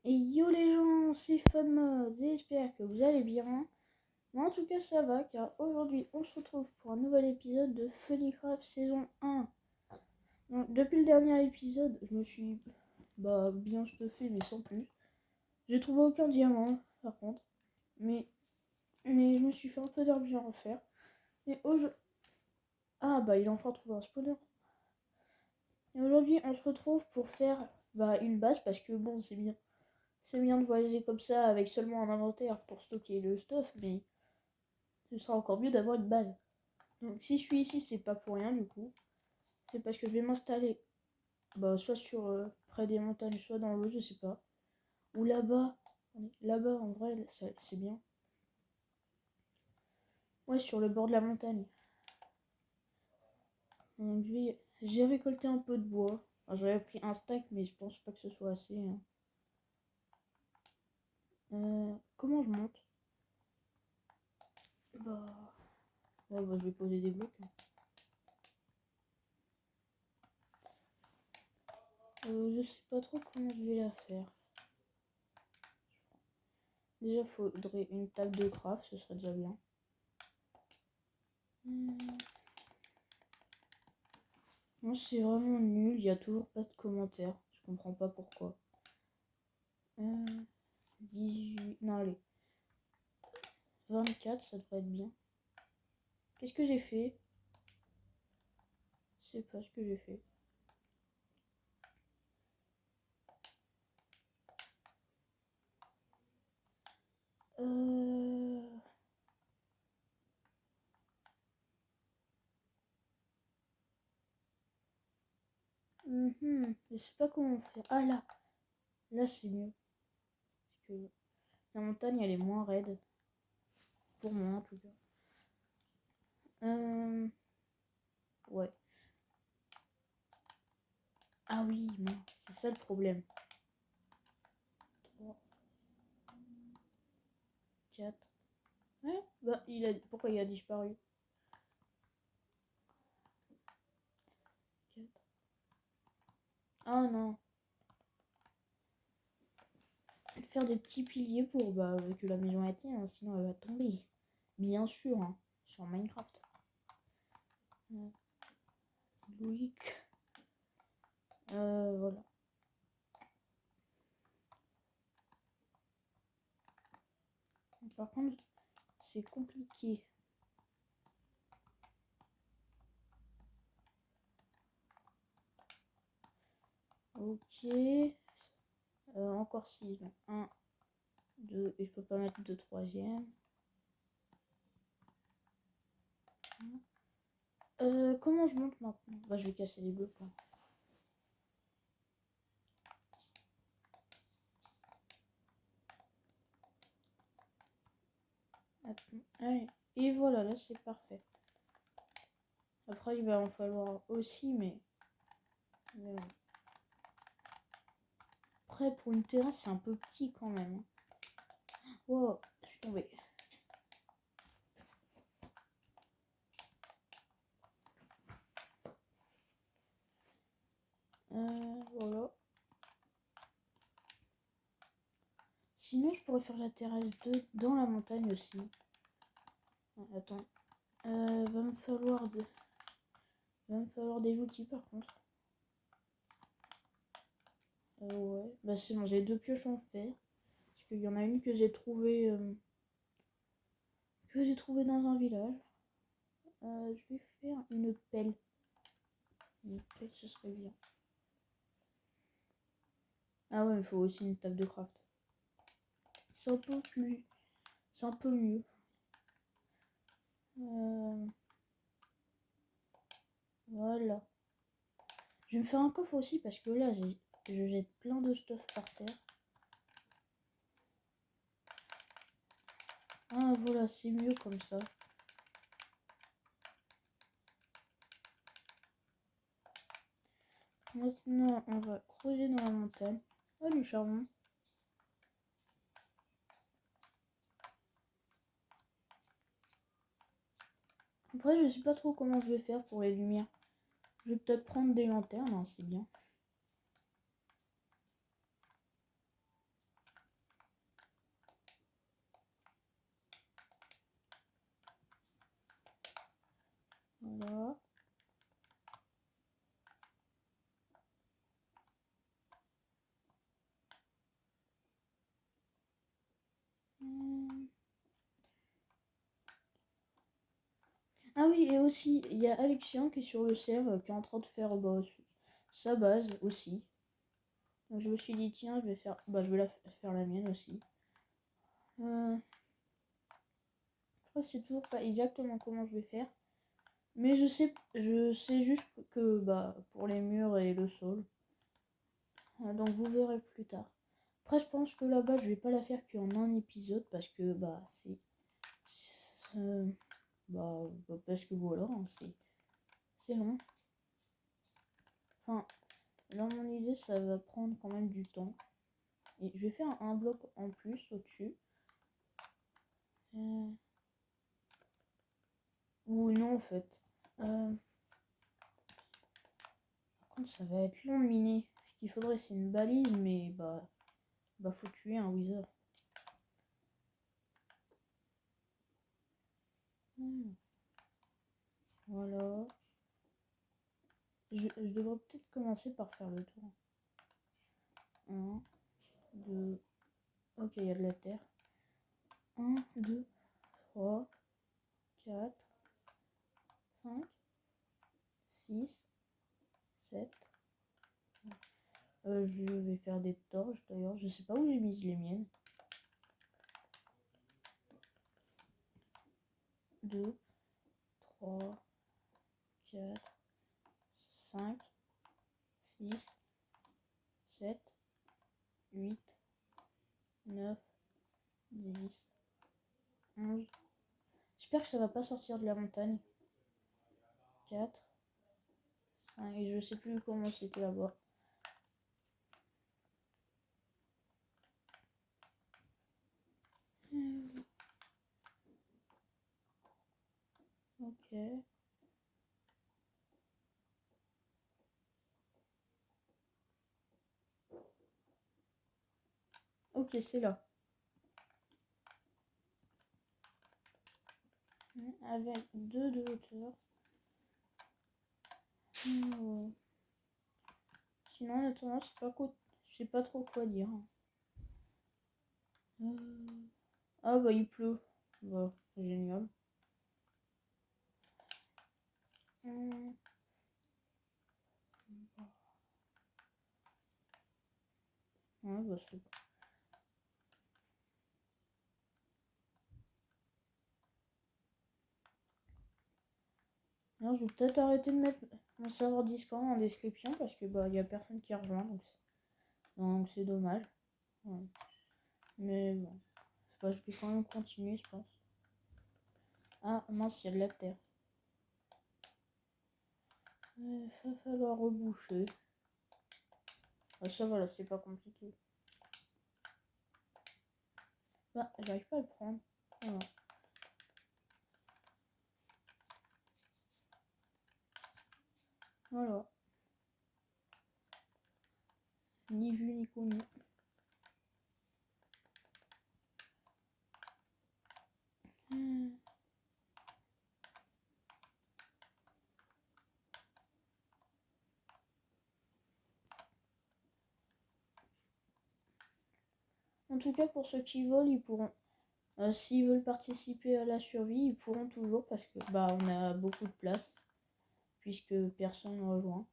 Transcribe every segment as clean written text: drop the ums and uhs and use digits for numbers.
Et yo les gens, c'est FunMod, j'espère que vous allez bien. Moi en tout cas ça va, car aujourd'hui on se retrouve pour un nouvel épisode de Funnycraft saison 1. Donc, depuis le dernier épisode, je me suis bien stuffé mais sans plus. J'ai trouvé aucun diamant par contre, mais je me suis fait un peu d'argent à refaire. Et aujourd'hui... Ah il a enfin trouvé un spawner. Et aujourd'hui on se retrouve pour faire une base parce que bon c'est bien. C'est bien de voyager comme ça avec seulement un inventaire pour stocker le stuff, mais ce sera encore mieux d'avoir une base. Donc si je suis ici, c'est pas pour rien du coup. C'est parce que je vais m'installer soit sur près des montagnes, soit dans l'eau, je sais pas. Ou là-bas. Là-bas en vrai, c'est bien. Ouais, sur le bord de la montagne. Donc j'ai récolté un peu de bois. Enfin, j'aurais pris un stack, mais je pense pas que ce soit assez. Hein. Comment je monte? Je vais poser des blocs. Je sais pas trop comment je vais la faire. Déjà, faudrait une table de craft, ce serait déjà bien. Non, c'est vraiment nul, il y a toujours pas de commentaires. Je comprends pas pourquoi. 18... Non, allez. 24, ça devrait être bien. Qu'est-ce que j'ai fait? Je sais pas ce que j'ai fait. Je sais pas comment faire. Ah là! Là, c'est mieux. Parce que la montagne, elle est moins raide. Pour moi, en tout cas. Ouais. Ah oui, c'est ça le problème. 3, 4. Ouais, pourquoi il a disparu? 4. Ah non. Faire des petits piliers pour que la maison ait été, hein, sinon elle va tomber. Bien sûr, hein, sur Minecraft. C'est logique. Voilà. Par contre, c'est compliqué. Ok. Encore 6. 1, 2. Et je peux pas mettre de troisième. Comment je monte maintenant? Je vais casser les blocs. Hein. Allez. Et voilà, là c'est parfait. Après, il va en falloir aussi, mais bon. Après, pour une terrasse, c'est un peu petit quand même. Wow, je suis tombée. Voilà. Sinon, je pourrais faire la terrasse 2 dans la montagne aussi. Attends. Va me falloir des outils par contre. Ouais. C'est bon, j'ai 2 pioches en fer. Parce qu'il y en a une que j'ai trouvée dans un village. Je vais faire une pelle. Une pelle, ce serait bien. Ah ouais, il faut aussi une table de craft. C'est un peu plus... C'est un peu mieux. Voilà. Je vais me faire un coffre aussi parce que là, je jette plein de stuff par terre. Ah voilà, c'est mieux comme ça. Maintenant, on va creuser dans la montagne. Oh, du charbon. Après, je sais pas trop comment je vais faire pour les lumières. Je vais peut-être prendre des lanternes, hein, c'est bien. Ah oui, et aussi, il y a Alexian qui est sur le serve, qui est en train de faire sa base aussi. Donc je me suis dit, tiens, je vais faire la mienne aussi. Après, c'est toujours pas exactement comment je vais faire. Mais je sais juste que pour les murs et le sol. Donc vous verrez plus tard. Après, je pense que là-bas, je vais pas la faire qu'en un épisode parce que euh, parce que voilà, hein, c'est long. Enfin, dans mon idée, ça va prendre quand même du temps. Et je vais faire un bloc en plus au-dessus. Ou non, en fait. Par contre, ça va être long de miner. Ce qu'il faudrait, c'est une balise, mais faut tuer un wizard. Voilà. Je devrais peut-être commencer par faire le tour. 1, 2. Ok, il y a de la terre. 1, 2, 3, 4, 5, 6, 7. Je vais faire des torches d'ailleurs. Je sais pas où j'ai mis les miennes. 2, 3, 4, 5, 6, 7, 8, 9, 10, 11. J'espère que ça va pas sortir de la montagne. 4, 5, et je sais plus comment c'était là-bas. Ok. Ok, c'est là. Avec 2 de hauteur. Sinon, honnêtement, je sais pas trop quoi dire. Ah bah il pleut. Bah, génial. Ouais, bah c'est bon. Alors, je vais peut-être arrêter de mettre mon serveur Discord en description parce que il y a personne qui rejoint, donc c'est dommage. Ouais. Mais bon, je vais quand même continuer, je pense. Ah mince, il y a de la terre. Va falloir reboucher. Ah, ça voilà, c'est pas compliqué. J'arrive pas à le prendre. Voilà. Voilà. Ni vu ni connu. En tout cas, pour ceux qui veulent, ils pourront. S'ils veulent participer à la survie, ils pourront toujours parce que on a beaucoup de place puisque personne ne rejoint.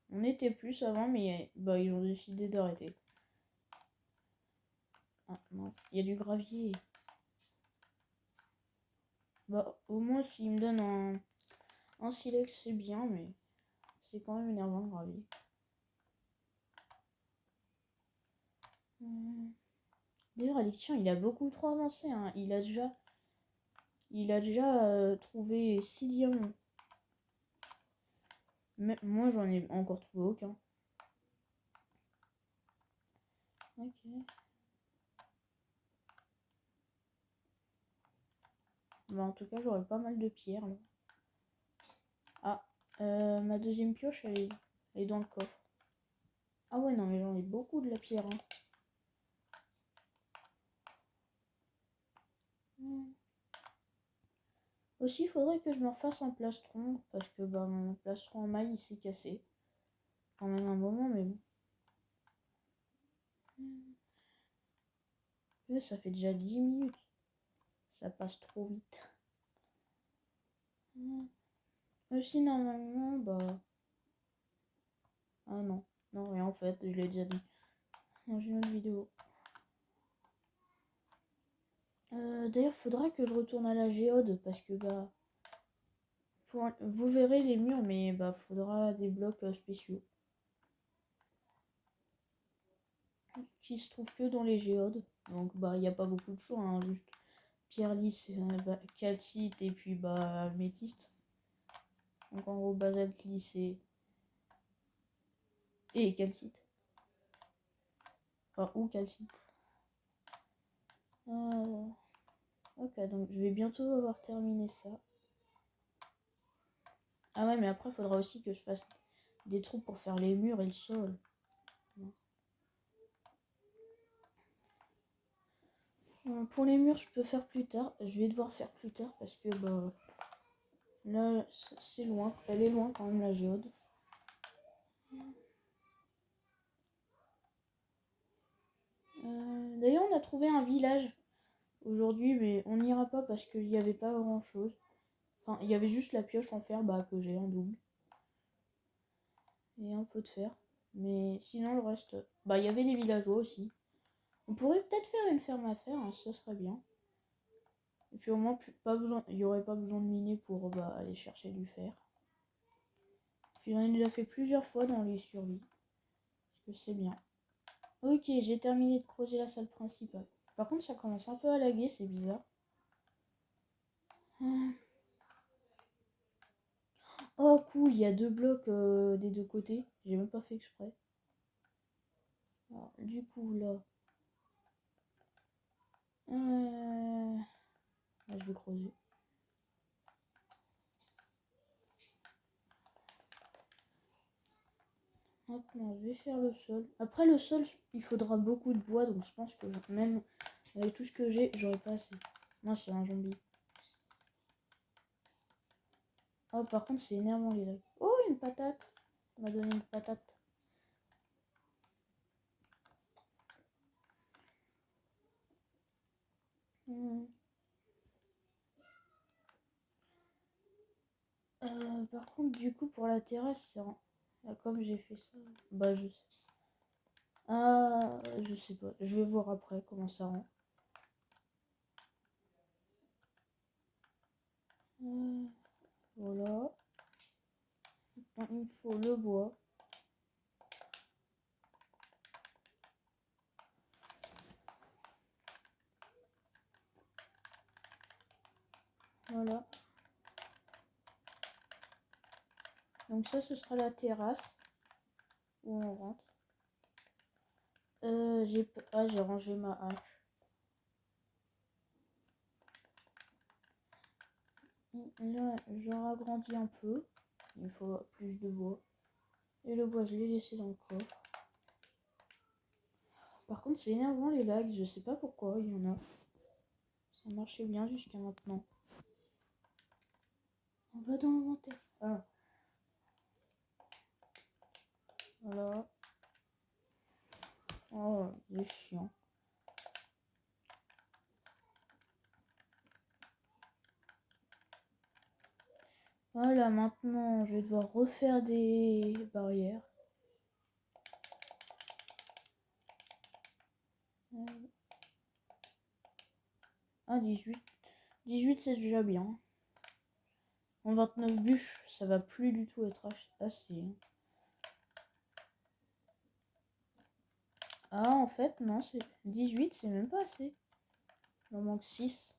On était plus avant, mais ils ont décidé d'arrêter. Ah non, il y a du gravier. Au moins s'ils me donnent un silex, c'est bien, mais c'est quand même énervant le gravier. D'ailleurs, Alexian, il a beaucoup trop avancé. Hein. Il a déjà trouvé 6 diamants. Mais moi, j'en ai encore trouvé aucun. Ok. En tout cas, j'aurais pas mal de pierres là. Ah, ma deuxième pioche, elle est dans le coffre. Ah ouais, non, mais j'en ai beaucoup de la pierre. Hein. Aussi, il faudrait que je me refasse un plastron parce que mon plastron en maille il s'est cassé. Quand même un moment, mais bon. Ça fait déjà 10 minutes. Ça passe trop vite. Aussi, normalement, bah... Ah non. Non, rien en fait, je l'ai déjà dit dans une autre vidéo. D'ailleurs, faudra que je retourne à la géode parce que bah... Vous verrez les murs, mais bah faudra des blocs spéciaux. Qui se trouvent que dans les géodes. Donc bah il n'y a pas beaucoup de choix, hein, juste pierre lisse, calcite et puis bah métiste. Donc en gros basalte lisse et calcite. Enfin ou calcite. Ok, donc je vais bientôt avoir terminé ça. Ah ouais, mais après il faudra aussi que je fasse des trous pour faire les murs et le sol. Pour les murs, je peux faire plus tard. Je vais devoir faire plus tard parce que bah là c'est loin. Elle est loin quand même la géode. D'ailleurs, on a trouvé un village aujourd'hui, mais on n'ira pas parce qu'il n'y avait pas grand chose. Enfin, il y avait juste la pioche en fer bah, que j'ai en double. Et un peu de fer. Mais sinon, le reste. Bah, il y avait des villageois aussi. On pourrait peut-être faire une ferme à fer, hein, ça serait bien. Et puis au moins, pas besoin, il n'y aurait pas besoin de miner pour bah, aller chercher du fer. Puis j'en ai déjà fait plusieurs fois dans les survies. Parce que c'est bien. Ok, j'ai terminé de creuser la salle principale. Par contre, ça commence un peu à laguer, c'est bizarre. Oh cool, il y a 2 blocs des 2 côtés. J'ai même pas fait exprès. Alors, du coup là, là, je vais creuser. Maintenant, je vais faire le sol. Après le sol, il faudra beaucoup de bois, donc je pense que même avec tout ce que j'ai, j'aurai pas assez. Moi, c'est un zombie. Oh, par contre, c'est énervant les lags. Oh, une patate. On m'a donné une patate. Par contre, du coup, pour la terrasse, c'est comme j'ai fait ça. Bah, je sais. Ah, je sais pas. Je vais voir après comment ça rend. Voilà. Maintenant, il me faut le bois. Voilà. Donc ça, ce sera la terrasse où on rentre. J'ai rangé ma hache. Là, je ragrandis un peu. Il faut plus de bois. Et le bois, je l'ai laissé dans le coffre. Par contre, c'est énervant les lags. Je sais pas pourquoi, il y en a. Ça marchait bien jusqu'à maintenant. On va dans l'inventaire. Ah. Voilà. Oh, il est chiant. Voilà, maintenant, je vais devoir refaire des barrières. Ah, 18. 18, c'est déjà bien. En 29 bûches, ça va plus du tout être assez. Ah, en fait, non, c'est 18, c'est même pas assez. Il en manque 6.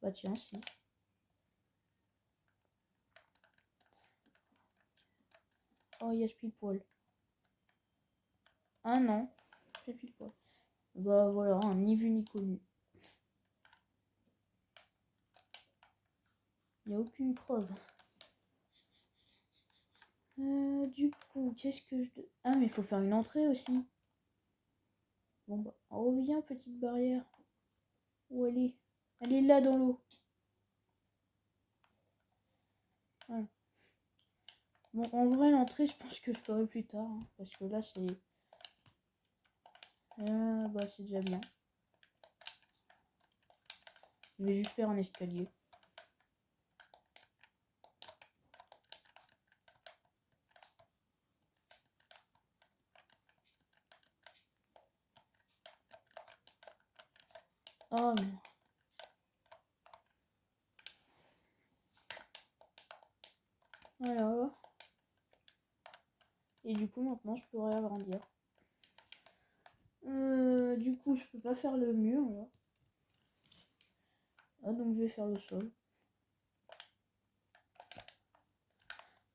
Bah tiens, 6. Oh, il y a ce pile poil. Ah non, c'est pile poil. Bah voilà, hein, ni vu ni connu. Il n'y a aucune preuve. Du coup, qu'est-ce que je... Ah, mais il faut faire une entrée aussi. Bon, bah, reviens, petite barrière. Où elle est? Elle est là dans l'eau. Voilà. Bon, en vrai, l'entrée, je pense que je ferai plus tard. Hein, parce que là, c'est... Bah c'est déjà bien. Je vais juste faire un escalier. Oh non. Voilà. Et du coup maintenant je pourrais agrandir. Du coup je peux pas faire le mur là. Ah donc je vais faire le sol.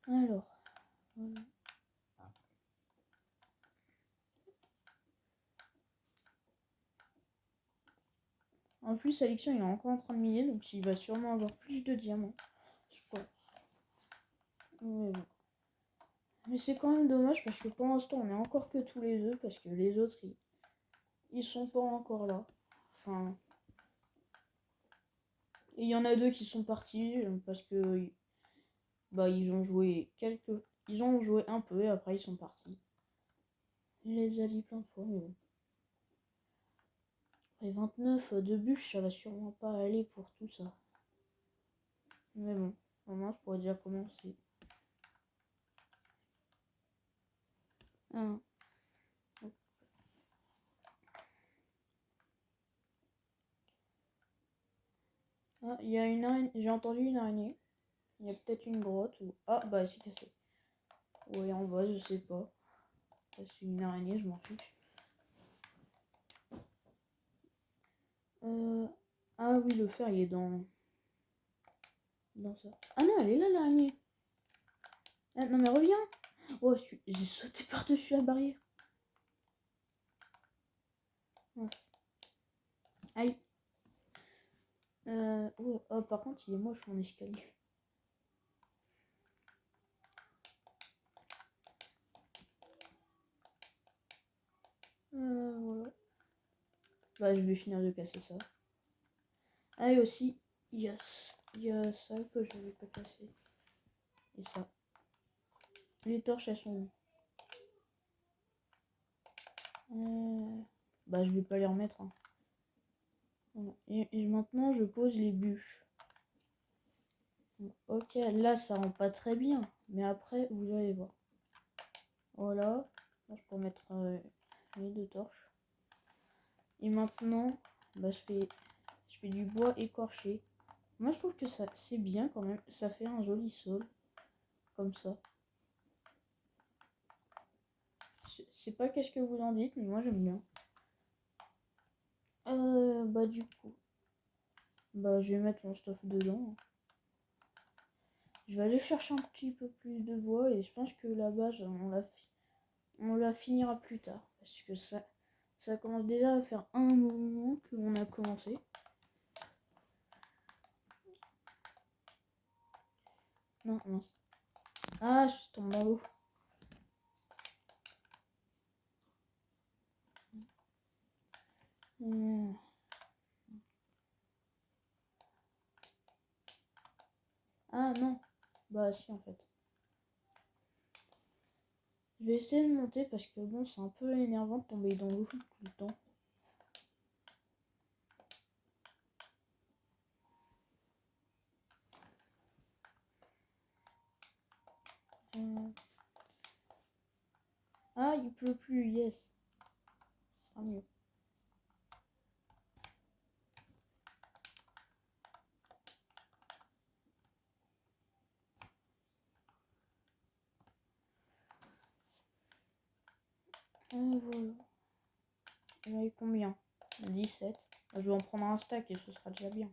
Alors. Voilà. En plus Alexia il est encore en train de miner donc il va sûrement avoir plus de diamants. Je pense. Mais bon. Mais c'est quand même dommage parce que pour l'instant on est encore que tous les deux parce que les autres ils sont pas encore là. Enfin. Et il y en a deux qui sont partis parce que bah ils ont joué ils ont joué un peu et après ils sont partis. Je les ai dit plein de fois mais bon. Après 29 de bûches ça va sûrement pas aller pour tout ça. Mais bon, au moins je pourrais déjà commencer. Ah. Ah, il y a une araignée. J'ai entendu une araignée. Il y a peut-être une grotte ou. Ah bah c'est cassé. Ouais en bas je sais pas. C'est une araignée, je m'en fiche. Ah oui le fer il est dans ça. Ah non elle est là l'araignée. Ah, non mais reviens. Oh j'ai sauté par-dessus la barrière. Mince. Aïe. Oh, par contre il est moche mon escalier. Voilà. Bah je vais finir de casser ça. Ah et aussi il y a ça que je vais pas casser. Et ça. Les torches elles sont où? Bah je vais pas les remettre. Hein. Voilà. Et maintenant je pose les bûches. Ok, là ça rend pas très bien. Mais après vous allez voir. Voilà. Là, je peux mettre les deux torches. Et maintenant, bah, je fais du bois écorché. Moi je trouve que ça c'est bien quand même. Ça fait un joli sol. Comme ça. Je sais pas qu'est-ce que vous en dites, mais moi j'aime bien. Bah du coup. Bah je vais mettre mon stuff dedans. Je vais aller chercher un petit peu plus de bois et je pense que la base on la finira plus tard. Parce que ça commence déjà à faire un moment qu'on a commencé. Non, mince. Ah, je tombe dans l'eau. Ah non. Bah si en fait. Je vais essayer de monter parce que bon c'est un peu énervant de tomber dans l'eau tout le temps. Ah il pleut plus, yes. Ce sera mieux. Voilà. J'en ai combien? 17. Je vais en prendre un stack et ce sera déjà bien.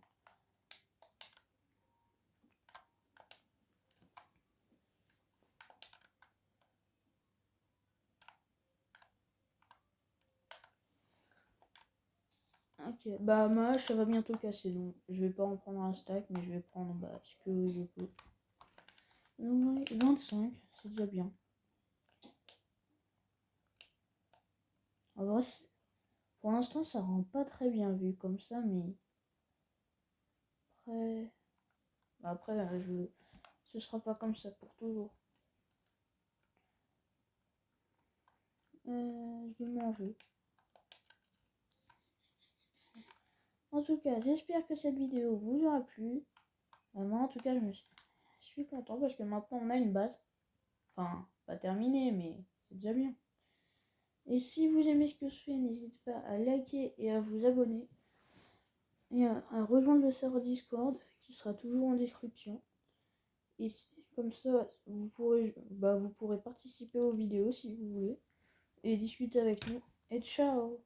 Ok, bah ma hache ça va bientôt casser donc je vais pas en prendre un stack mais je vais prendre ce que je peux. Donc 25, c'est déjà bien. En vrai, pour l'instant ça rend pas très bien vu comme ça mais après ce sera pas comme ça pour toujours. Je vais manger. En tout cas, j'espère que cette vidéo vous aura plu. Moi, en tout cas, je suis content parce que maintenant on a une base. Enfin, pas terminée, mais c'est déjà bien. Et si vous aimez ce que je fais, n'hésitez pas à liker et à vous abonner. Et à rejoindre le serveur Discord qui sera toujours en description. Et comme ça, vous pourrez participer aux vidéos si vous voulez. Et discuter avec nous. Et ciao!